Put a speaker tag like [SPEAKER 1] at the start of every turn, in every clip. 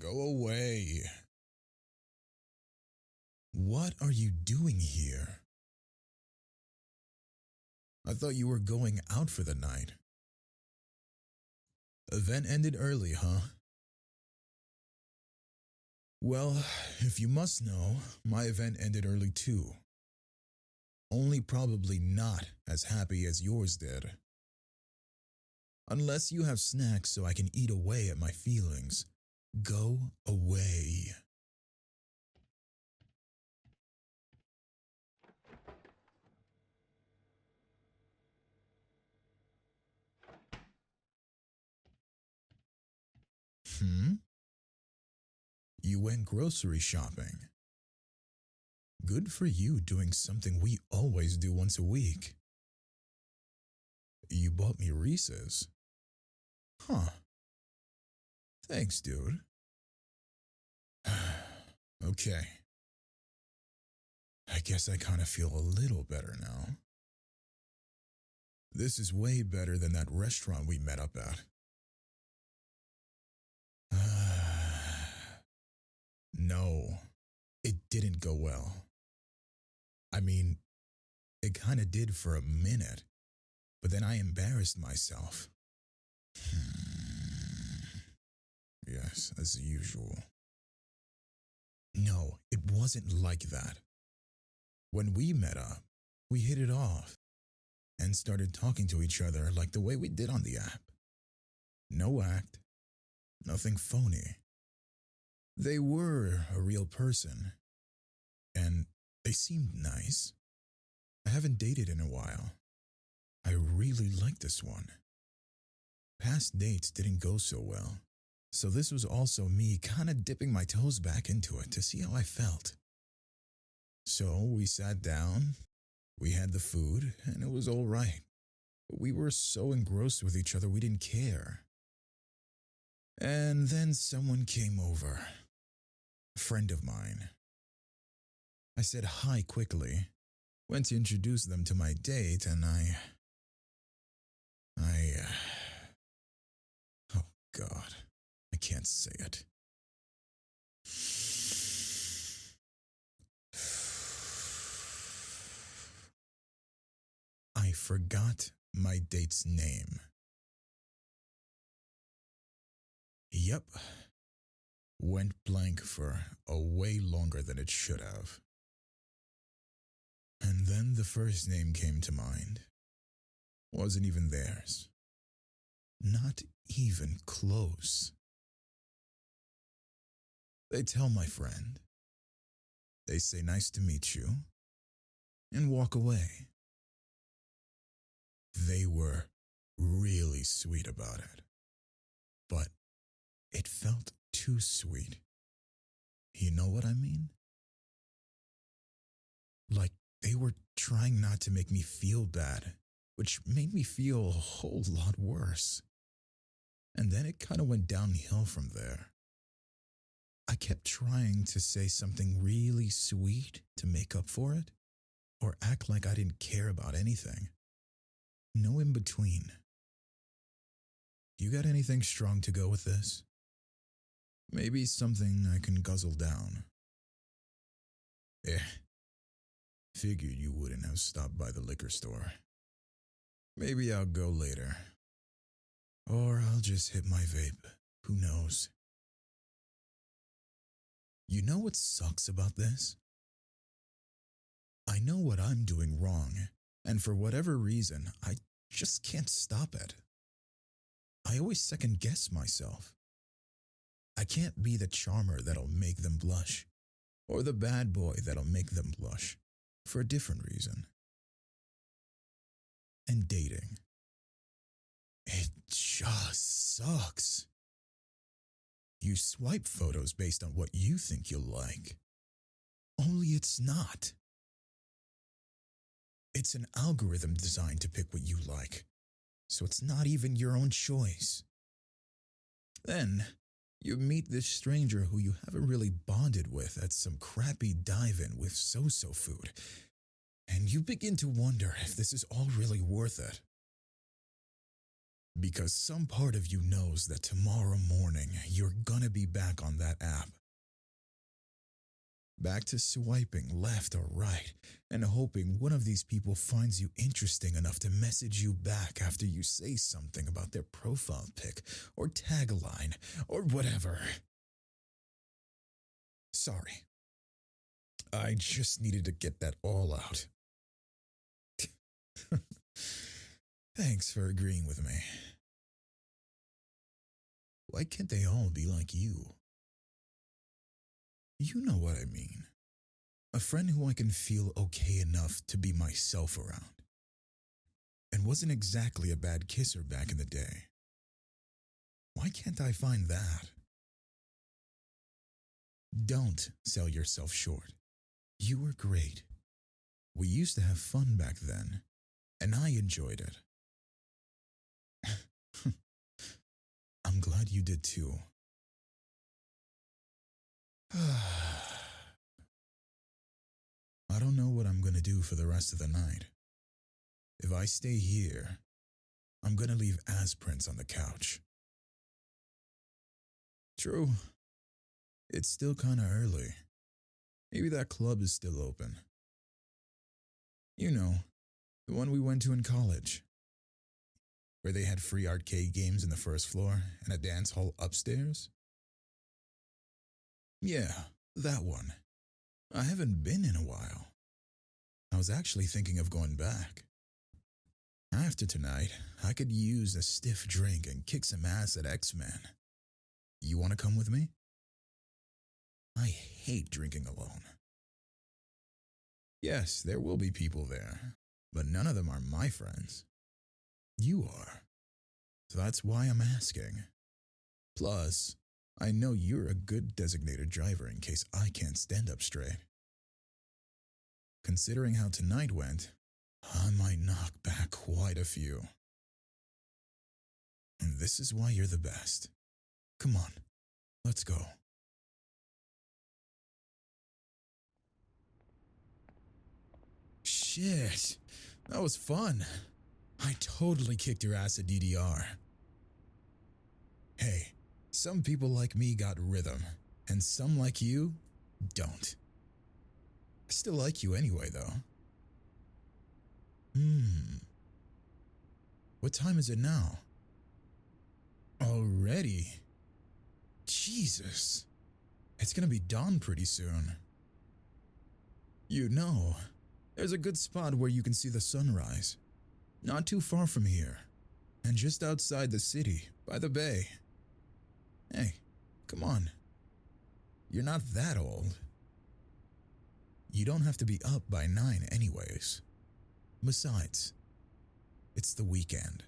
[SPEAKER 1] Go away. What are you doing here? I thought you were going out for the night. Event ended early, huh? Well, if you must know, my event ended early too. Only probably not as happy as yours did. Unless you have snacks so I can eat away at my feelings, go away. You went grocery shopping. Good for you doing something we always do once a week. You bought me Reese's. Huh. Thanks, dude. Okay. I guess I kind of feel a little better now. This is way better than that restaurant we met up at. No, it didn't go well. I mean, it kind of did for a minute, but then I embarrassed myself. Yes, as usual. No, it wasn't like that. When we met up, we hit it off and started talking to each other like the way we did on the app. No act, nothing phony. They were a real person, and they seemed nice. I haven't dated in a while. I really like this one. Past dates didn't go so well, so this was also me kind of dipping my toes back into it to see how I felt. So we sat down, we had the food, and it was all right. But we were so engrossed with each other we didn't care. And then someone came over. A friend of mine. I said hi quickly, went to introduce them to my date, and oh God, I can't say it. I forgot my date's name. Yep. Went blank for a way longer than it should have. And then the first name came to mind. Wasn't even theirs. Not even close. They tell my friend. They say nice to meet you and walk away. They were really sweet about it. But it felt too sweet. You know what I mean? Like they were trying not to make me feel bad, which made me feel a whole lot worse. And then it kind of went downhill from there. I kept trying to say something really sweet to make up for it, or act like I didn't care about anything. No in between. You got anything strong to go with this? Maybe something I can guzzle down. Figured you wouldn't have stopped by the liquor store. Maybe I'll go later. Or I'll just hit my vape. Who knows? You know what sucks about this? I know what I'm doing wrong, and for whatever reason, I just can't stop it. I always second guess myself. I can't be the charmer that'll make them blush, or the bad boy that'll make them blush, for a different reason. And dating. It just sucks. You swipe photos based on what you think you'll like. Only it's not. It's an algorithm designed to pick what you like, so it's not even your own choice. Then, you meet this stranger who you haven't really bonded with at some crappy dive-in with so-so food, and you begin to wonder if this is all really worth it. Because some part of you knows that tomorrow morning you're gonna be back on that app. Back to swiping left or right and hoping one of these people finds you interesting enough to message you back after you say something about their profile pic or tagline or whatever. Sorry. I just needed to get that all out. Thanks for agreeing with me. Why can't they all be like you? You know what I mean. A friend who I can feel okay enough to be myself around. And wasn't exactly a bad kisser back in the day. Why can't I find that? Don't sell yourself short. You were great. We used to have fun back then, and I enjoyed it. I'm glad you did too. I don't know what I'm gonna do for the rest of the night. If I stay here, I'm gonna leave ass prints on the couch. True. It's still kinda early. Maybe that club is still open. You know, the one we went to in college. Where they had free arcade games in the first floor and a dance hall upstairs? Yeah, that one. I haven't been in a while. I was actually thinking of going back. After tonight, I could use a stiff drink and kick some ass at X-Men. You want to come with me? I hate drinking alone. Yes, there will be people there, but none of them are my friends. You are. So that's why I'm asking. Plus, I know you're a good designated driver in case I can't stand up straight. Considering how tonight went, I might knock back quite a few. And this is why you're the best. Come on, let's go. Shit, that was fun. I totally kicked your ass at DDR. Hey, some people like me got rhythm, and some like you don't. I still like you anyway, though. What time is it now? Already? Jesus. It's gonna be dawn pretty soon. You know, there's a good spot where you can see the sunrise. Not too far from here. And just outside the city, by the bay. Hey, come on. You're not that old. You don't have to be up by 9 anyways. Besides, it's the weekend.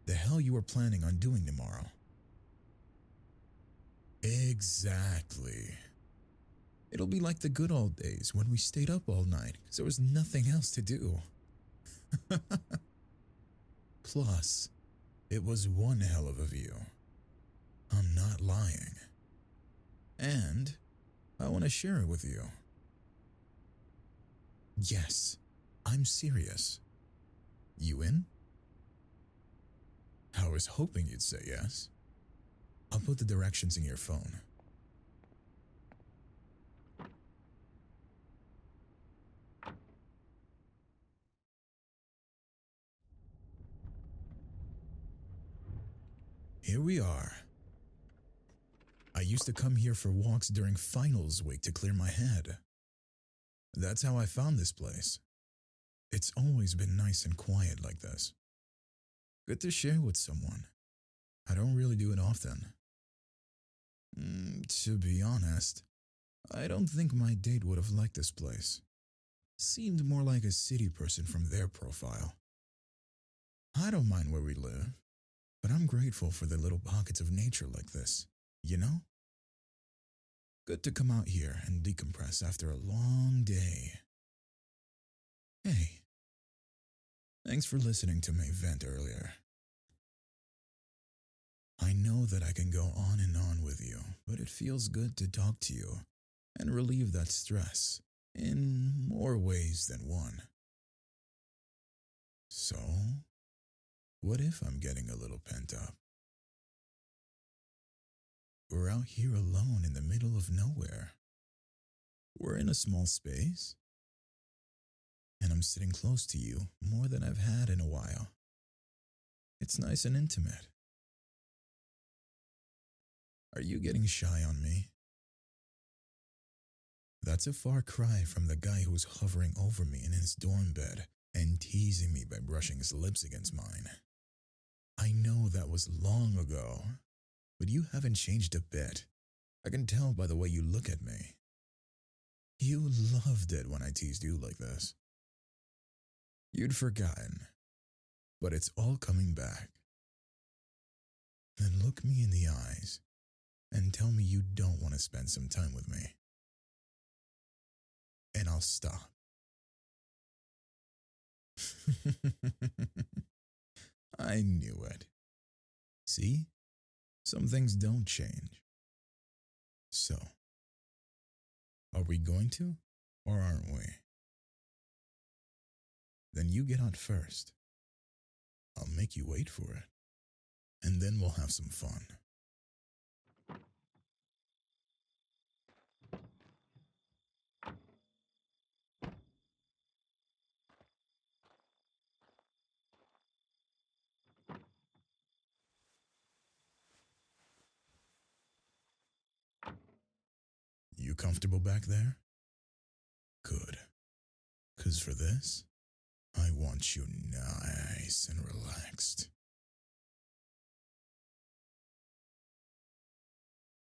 [SPEAKER 1] The hell you were planning on doing tomorrow? Exactly. It'll be like the good old days when we stayed up all night because there was nothing else to do. Plus, it was one hell of a view. I'm not lying. And I want to share it with you. Yes, I'm serious. You in? I was hoping you'd say yes. I'll put the directions in your phone. Here we are. I used to come here for walks during finals week to clear my head. That's how I found this place. It's always been nice and quiet like this. Good to share with someone. I don't really do it often. To be honest, I don't think my date would have liked this place. Seemed more like a city person from their profile. I don't mind where we live, but I'm grateful for the little pockets of nature like this, you know? Good to come out here and decompress after a long day. Hey, thanks for listening to me vent earlier. I know that I can go on and on with you, but it feels good to talk to you and relieve that stress in more ways than one. So, What if I'm getting a little pent up? We're out here alone in the middle of nowhere. We're in a small space, and I'm sitting close to you more than I've had in a while. It's nice and intimate. Are you getting shy on me? That's a far cry from the guy who's hovering over me in his dorm bed and teasing me by brushing his lips against mine. I know that was long ago, but you haven't changed a bit. I can tell by the way you look at me. You loved it when I teased you like this. You'd forgotten, but it's all coming back. Then look me in the eyes and tell me you don't want to spend some time with me. And I'll stop. I knew it. See? Some things don't change. So, are we going to, or aren't we? Then you get out first. I'll make you wait for it, and then we'll have some fun. You comfortable back there? Good. 'Cause for this, I want you nice and relaxed.